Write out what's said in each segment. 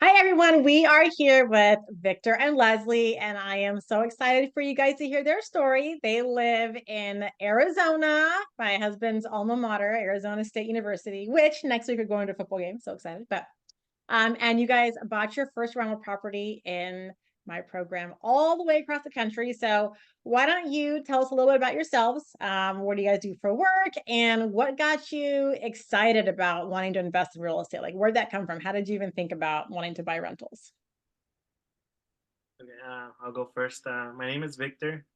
Hi, everyone. We are here with Victor and Leslie, and I am so excited for you guys to hear their story. They live in Arizona, my husband's alma mater, Arizona State University, which next week we're going to a football game. So excited. And you guys bought your first rental property in my program all the way across the country. So why don't you tell us a little bit about yourselves? What do you guys do for work? And what got you excited about wanting to invest in real estate? Like, where'd that come from? How did you even think about wanting to buy rentals? Okay, I'll go first. My name is Victor.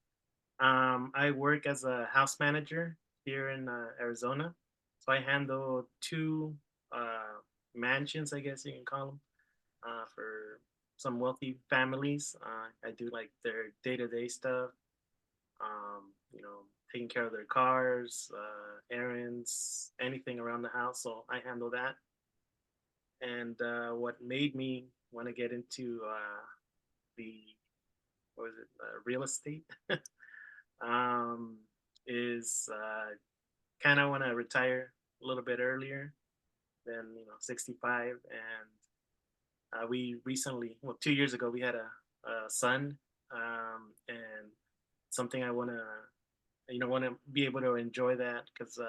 I work as a house manager here in Arizona. So I handle two mansions, I guess you can call them, for some wealthy families. I do like their day-to-day stuff, taking care of their cars, errands, anything around the house. So I handle that. And what made me want to get into the what was it real estate um, is kind of want to retire a little bit earlier than 65. And we recently, well, 2 years ago, we had a son, and something I want to be able to enjoy that because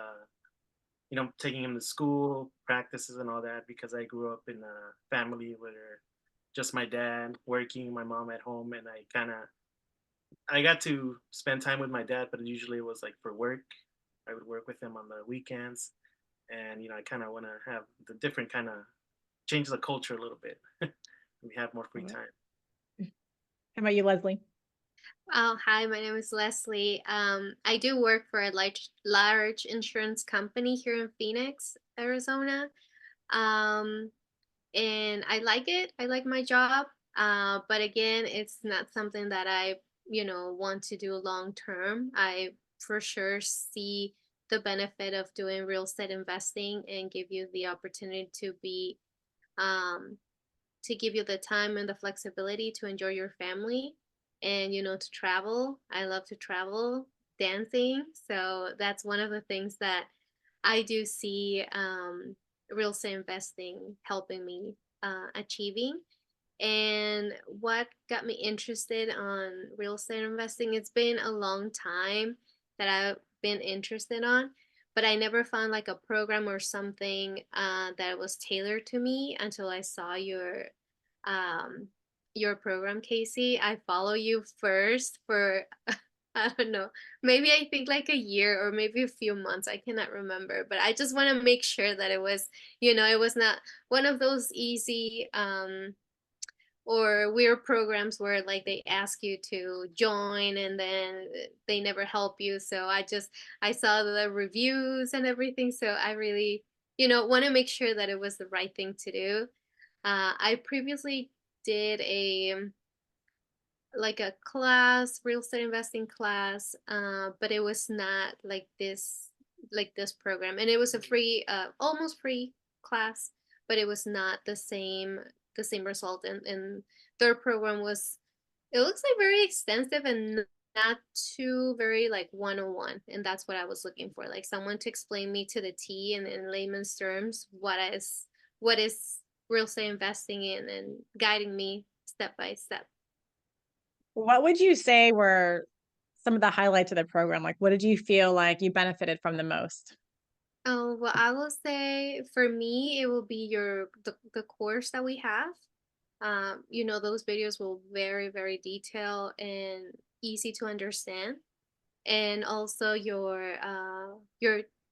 taking him to school, practices, and all that, because I grew up in a family where just my dad working, my mom at home, and I got to spend time with my dad, but usually it was like for work. I would work with him on the weekends, and I kind of want to have the different kind of change the culture a little bit. We have more free How time. about you, Leslie? Oh, hi, my name is Leslie. I do work for a large insurance company here in Phoenix, Arizona. Um, and I like it. I like my job. But again, it's not something that I want to do long term. I for sure see the benefit of doing real estate investing and give you the opportunity um, to give you the time and the flexibility to enjoy your family and to travel. I love to travel, dancing. So that's one of the things that I do see real estate investing helping me achieving. And what got me interested on real estate investing, it's been a long time that I've been interested on, but I never found like a program or something that was tailored to me until I saw um, your program, Casey. I follow you first for I don't know, maybe I think like a year or maybe a few months. I cannot remember, but I just want to make sure that it was not one of those easy or weird programs where like they ask you to join and then they never help you. So I saw the reviews and everything, so I really want to make sure that it was the right thing to do. I previously did a like a class, real estate investing class, but it was not like this program, and it was a free, almost free class, but it was not the same result. And their program was, it looks like very extensive and not too very like one-on-one, and that's what I was looking for, like someone to explain me to the T and in layman's terms what is real estate investing in and guiding me step by step. What would you say were some of the highlights of the program? Like, what did you feel like you benefited from the most? Oh, well, I will say for me, it will be the course that we have. Those videos will very, very detailed and easy to understand. And also your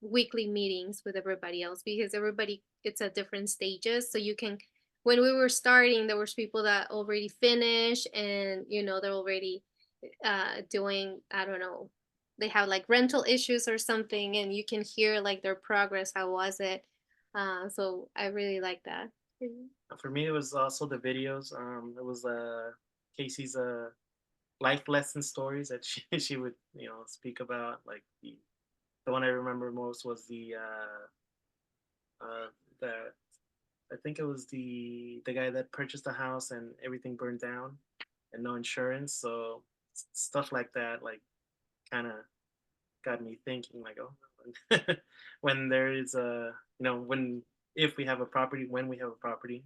weekly meetings with everybody else, because everybody, it's at different stages. So you can, when we were starting, there was people that already finished, and they're already doing, I don't know, they have like rental issues or something, and you can hear like their progress, how was it. So I really like that. Mhm. For me, it was also the videos. It was Casey's life lesson stories that she would speak about. Like the one I remember most was the I think it was the guy that purchased a house and everything burned down and no insurance. So stuff like that, like, kind of got me thinking, like, oh, when there is a when if we have a property, when we have a property,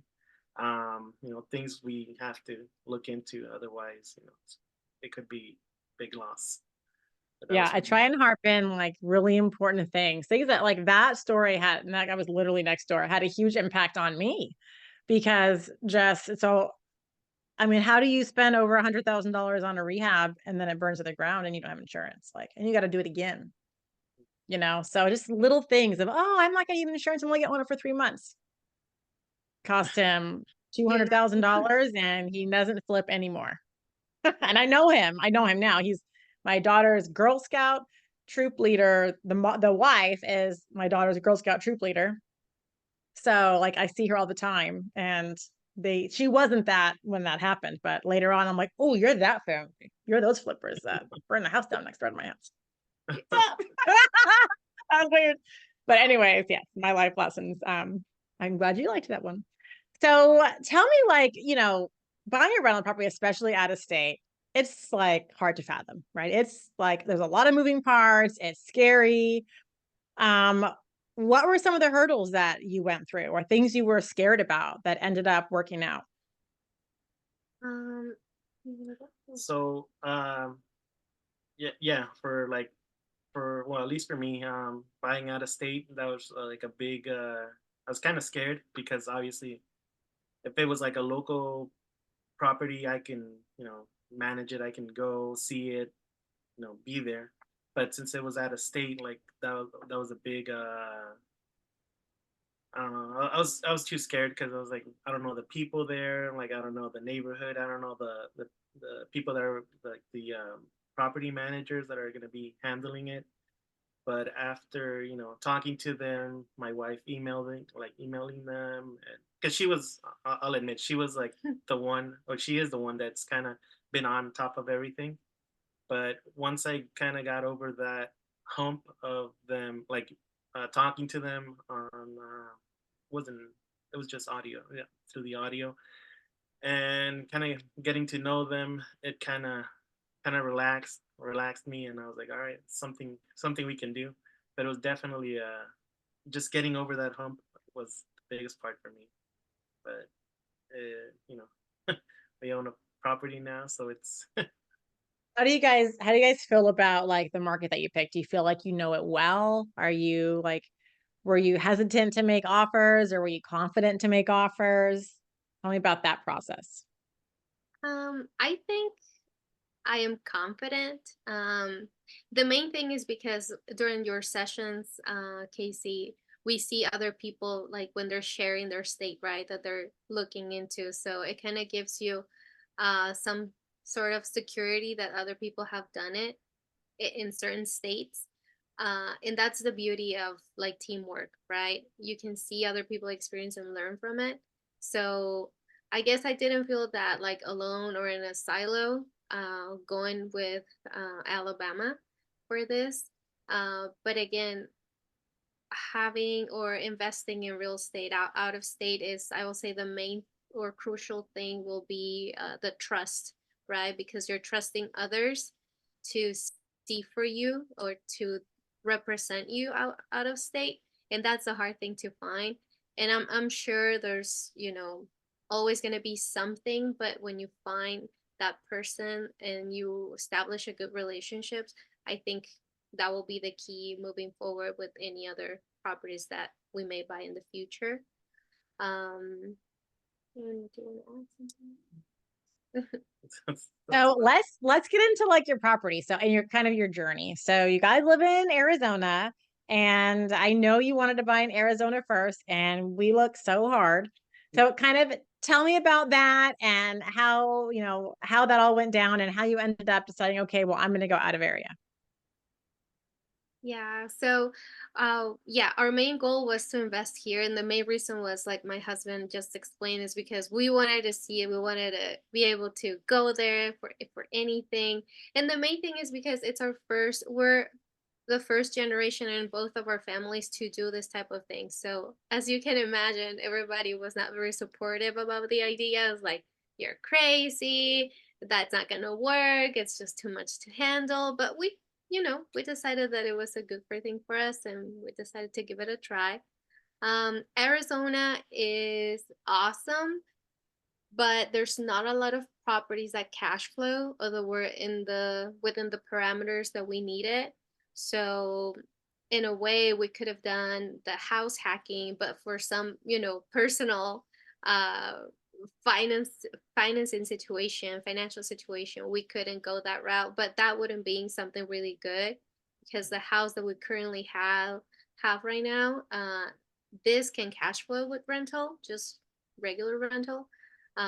things we have to look into. Otherwise, it could be big loss. But that Yeah, was I for me. try and harp in like really important things that like that story had, and that guy was literally next door, had a huge impact on me because just so, I mean, how do you spend over $100,000 on a rehab and then it burns to the ground and you don't have insurance? Like, and you got to do it again, So just little things of, oh, I'm not going to need insurance. I'm only get one for 3 months. Cost him Yeah. $200,000 and he doesn't flip anymore. And I know him. I know him now. He's my daughter's Girl Scout troop leader. The wife is my daughter's Girl Scout troop leader. So like I see her all the time, and she wasn't that when that happened, but later on I'm like, oh, you're that family. You're those flippers that burn the house down next door to my house. That was weird. But anyways, yes, my life lessons. I'm glad you liked that one. So tell me, like, buying a rental property, especially out of state, it's like hard to fathom, right? It's like there's a lot of moving parts, it's scary. Um, what were some of the hurdles that you went through or things you were scared about that ended up working out? Um, So, yeah, well, at least for me, buying out of state, that was like a big. I was kind of scared because obviously, if it was like a local property, I can manage it. I can go see it, be there. But since it was out of state, like that was a big. I don't know. I was too scared because I was like, I don't know the people there. Like I don't know the neighborhood. I don't know the people that are like the property managers that are going to be handling it. But after talking to them, my wife emailing them, because she was, I'll admit, she was like the one, or she is the one that's kind of been on top of everything. But once I kind of got over that hump of them, like talking to them on, wasn't it was just audio, yeah, through the audio, and kind of getting to know them, it kind of relaxed me, and I was like, all right, something we can do. But it was definitely just getting over that hump was the biggest part for me. But we own a property now, so it's How do you guys feel about like the market that you picked? Do you feel like you know it well? Are you like, were you hesitant to make offers or were you confident to make offers? Tell me about that process. I think I am confident. The main thing is because during your sessions, Casey, we see other people like when they're sharing their state, right, that they're looking into. So it kind of gives you some sort of security that other people have done it in certain states. And that's the beauty of like teamwork, right? You can see other people experience and learn from it. So I guess I didn't feel that like alone or in a silo going with Alabama for this. But again, having or investing in real estate out of state is, I will say, the main or crucial thing will be the trust, right? Because you're trusting others to see for you or to represent you out of state. And that's a hard thing to find. And I'm sure there's, always going to be something, but when you find that person and you establish a good relationships, I think that will be the key moving forward with any other properties that we may buy in the future. Do you want to add something? So about let's get into like your property. So and your kind of your journey. So you guys live in Arizona, and I know you wanted to buy in Arizona first, and we look so hard. So kind of tell me about that and how that all went down and how you ended up deciding, okay, well, I'm going to go out of area. Yeah, so yeah, our main goal was to invest here, and the main reason was like my husband just explained is because we wanted to see it, we wanted to be able to go there for anything. And the main thing is because we're the first generation in both of our families to do this type of thing. So as you can imagine, everybody was not very supportive about the idea. It was like, you're crazy, that's not gonna work, it's just too much to handle. But we decided that it was a good thing for us, and we decided to give it a try. Arizona is awesome. but there's not a lot of properties that cash flow, although we're within the parameters that we needed. So in a way we could have done the house hacking, but for some, personal uh finance financial situation, we couldn't go that route. But that wouldn't be something really good, because the house that we currently have right now, this can cash flow with rental, just regular rental,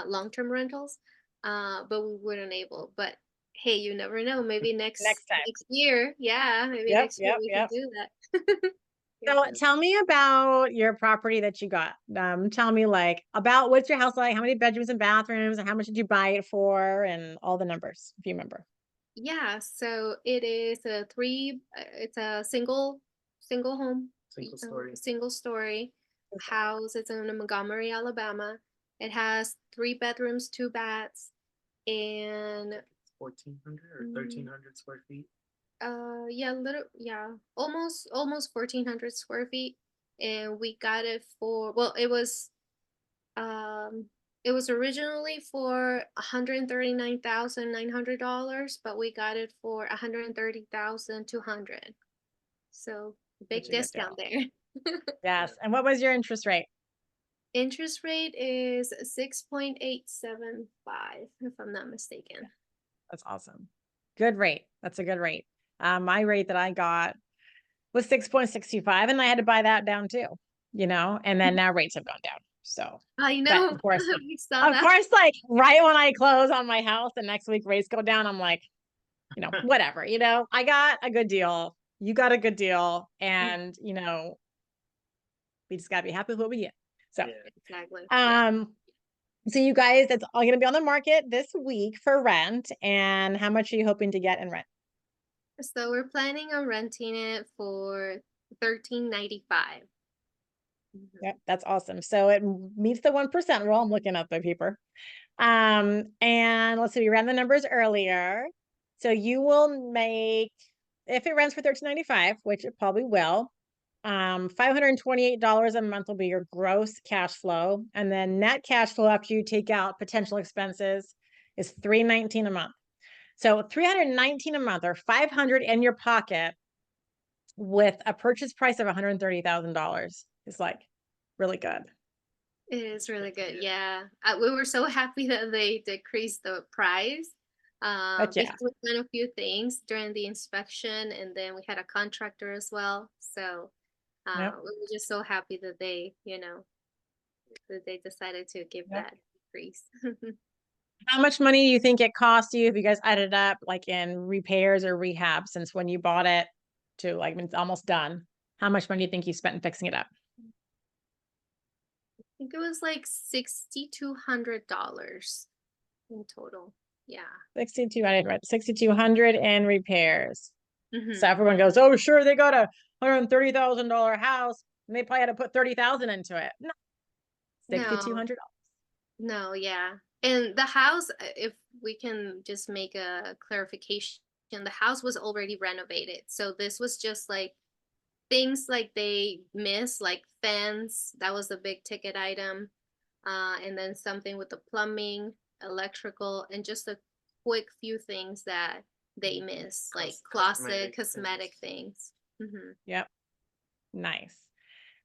long-term rentals, but we weren't able. But hey, you never know. Maybe Next time. next year, yeah, maybe Yep, next year yep, we can yep. do that. So tell me about your property that you got. Tell me like about what's your house like, how many bedrooms and bathrooms, and how much did you buy it for, and all the numbers, if you remember. Yeah, so it is it's a single home, Single story. single story house. It's in Montgomery, Alabama. It has 3 bedrooms, 2 baths, and 1,400 or 1,300 square feet. almost 1,400 square feet. And we got it for, well, it was originally for $139,900, but we got it for $130,200. So big Such a good discount deal. there. Yes. And what was your interest rate? Interest rate is 6.875, if I'm not mistaken. That's awesome. Good rate. That's a good rate. My rate that I got was 6.625, and I had to buy that down too, and then now rates have gone down. So, I but know. of course, We saw that. like right when I close on my house, the next week rates go down. I'm like, whatever, I got a good deal. You got a good deal. And, we just gotta be happy with what we get. So, Yeah. Exactly. so you guys, that's all going to be on the market this week for rent. And how much are you hoping to get in rent? So we're planning on renting it for $13.95. Yep, that's awesome. So it meets the 1% rule. I'm looking at the paper. And let's see, we ran the numbers earlier. So you will make, if it rents for $13.95, which it probably will, $528 a month will be your gross cash flow. And then net cash flow after you take out potential expenses is $319 a month. So $319 a month, or $500 in your pocket, with a purchase price of $130,000 is like really good. It is really good. Yeah. We were so happy that they decreased the price. But yeah, Because we've done a few things during the inspection, and then we had a contractor as well. So yep, we were just so happy that they decided to give yep. that decrease. How much money do you think it cost you if you guys added up like in repairs or rehab since when you bought it to like when it's almost done? How much money do you think you spent in fixing it up? I think it was like $6,200 in total. Yeah. 6,200, right? 6,200 in repairs. So Mm-hmm. everyone goes, "Oh, sure, they got a $130,000 house, and they probably had to put 30,000 into it." No, No, $6,200. no, yeah. And the house, if we can just make a clarification, the house was already renovated. So this was just like things like they missed, like fence, that was a big ticket item. And then something with the plumbing, electrical, and just a quick few things that they miss, like closet, cosmetic things. Mm-hmm. Yep. Nice.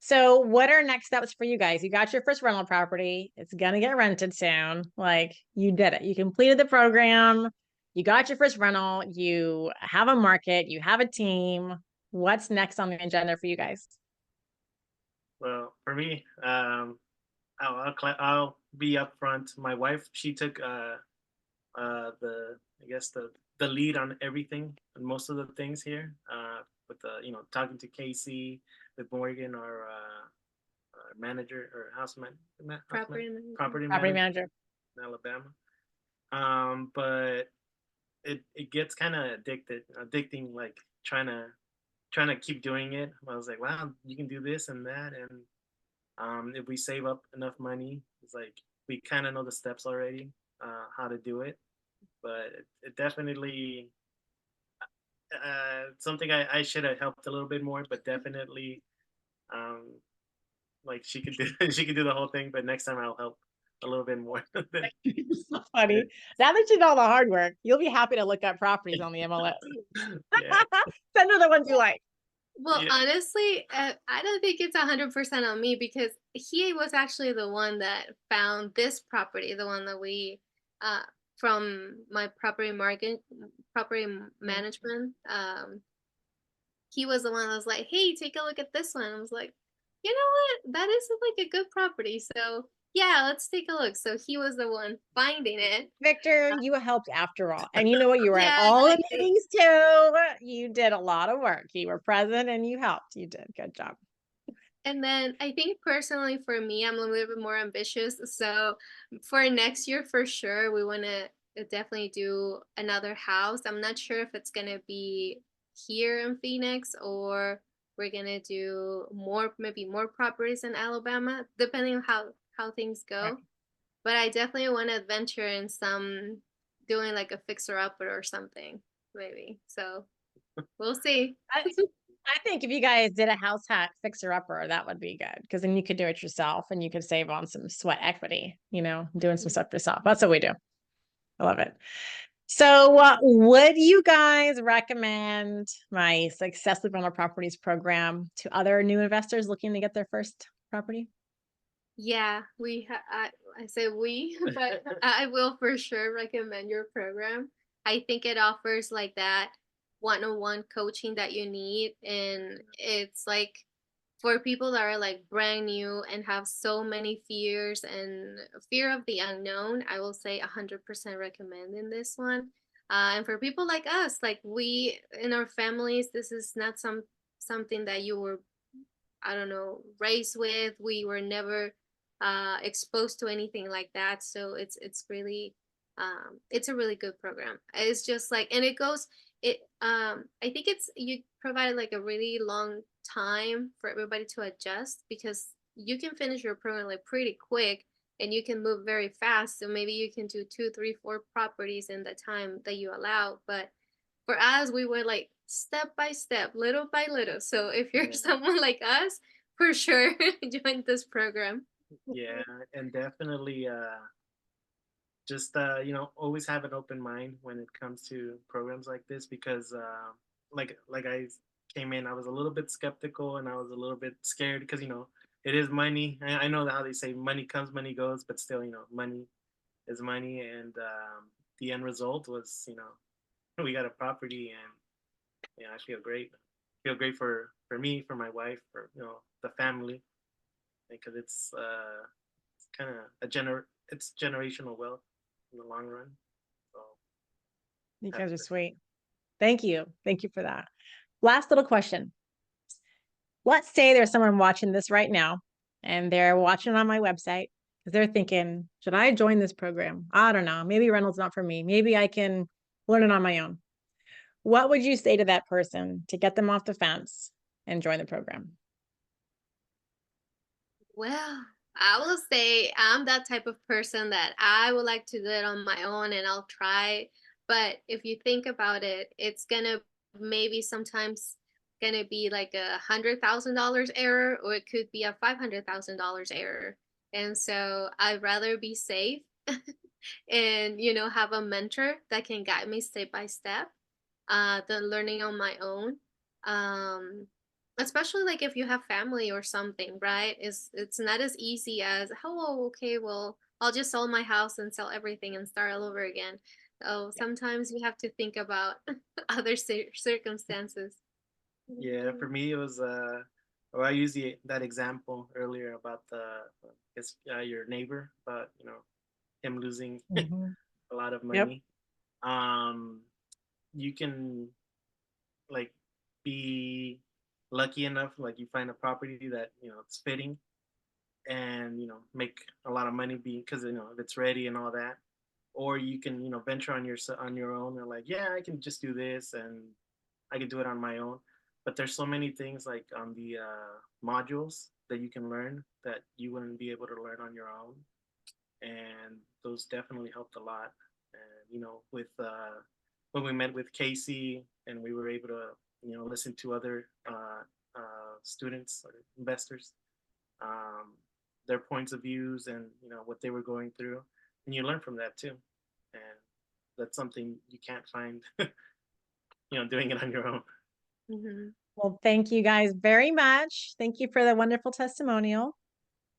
So what are next steps for you guys? You got your first rental property. It's going to get rented soon. Like you did it. You completed the program. You got your first rental. You have a market. You have a team. What's next on the agenda for you guys? Well, for me, I'll be upfront. My wife, she took I guess the lead on everything and most of the things here. With the talking to Casey, with Morgan, our manager or property Property manager manager. in Alabama. But it gets kind of addicting, like trying to keep doing it. I was like, wow, you can do this and that, and if we save up enough money, it's like we kind of know the steps already, how to do it. But it definitely something I should have helped a little bit more, but definitely like she could do she could do the whole thing, but next time I'll help a little bit more than It's so funny. Now that you know the hard work, you'll be happy to look up properties on the MLS. yeah, Send her the ones you like. Well, yeah, honestly, I don't think it's 100% on me because he was actually the one that found this property, the one that we, uh, from my management. He was the one that was like, "Hey, take a look at this one." I was like, "You know what? That is like a good property. So yeah, let's take a look." So he was the one finding it. Victor, you helped after all. And you know what? You were at Yeah, all the I did. meetings too. You did a lot of work. You were present and you helped. You did. Good job. And then I think personally for me, I'm a little bit more ambitious. So for next year, for sure, we want to definitely do another house. I'm not sure if it's going to be here in Phoenix or we're going to do more, maybe more properties in Alabama, depending on how things Right. go. But I definitely want to venture in some doing like a fixer upper or something, maybe. So we'll see. I think if you guys did a house hack fixer upper, that would be good because then you could do it yourself and you could save on some sweat equity, doing some stuff yourself. That's what we do. I love it. So, would you guys recommend my Successfully Rental Properties program to other new investors looking to get their first property? Yeah, I say we, but I will for sure recommend your program. I think it offers like that one-on-one coaching that you need, and it's like for people that are like brand new and have so many fears and fear of the unknown, I will say 100% recommend in this one. And for people like us, like we in our families, this is not something that you were, I don't know, raised with. We were never exposed to anything like that. So it's really it's a really good program. It's just like, and it goes it I think it's you provide like a really long time for everybody to adjust because you can finish your program like pretty quick and you can move very fast. So maybe you can do two, three, four properties in the time that you allow. But for us, we were like step by step, little by little. So if you're yeah, someone like us, for sure join this program. yeah, and definitely just always have an open mind when it comes to programs like this because like I came in, I was a little bit skeptical and I was a little bit scared because it is money. I know how they say money comes, money goes, but still money is money, and the end result was we got a property, and I feel great for me, for my wife, for the family, because it's kind of it's generational wealth in the long run. So You happy guys are for sweet. Thank you. Thank you for that. Last little question. Let's say there's someone watching this right now and they're watching on my website because they're thinking, should I join this program? I don't know. Maybe rental's not for me. Maybe I can learn it on my own. What would you say to that person to get them off the fence and join the program? Well, I will say I'm that type of person that I would like to do it on my own and I'll try. But if you think about it, it's gonna maybe sometimes gonna be like $100,000 error, or it could be a $500,000 error. And so I'd rather be safe and have a mentor that can guide me step by step than learning on my own. um Especially like if you have family or something, right? It's not as easy as, oh, okay, well, I'll just sell my house and sell everything and start all over again. So Yeah. sometimes you have to think about other circumstances. Yeah, for me it was well, I used that example earlier about your neighbor, about him losing Mhm. a lot of Yep. money. You can like be lucky enough, like you find a property that it's fitting, and make a lot of money because if it's ready and all that. Or you can venture on your own, and like, yeah, I can just do this and I can do it on my own. But there's so many things like on the modules that you can learn that you wouldn't be able to learn on your own, and those definitely helped a lot. And with when we met with Casey and we were able to listen to other students or investors, um, their points of views and what they were going through, and you learn from that too. And that's something you can't find, doing it on your own. Mhm. Well, thank you guys very much. Thank you for the wonderful testimonial.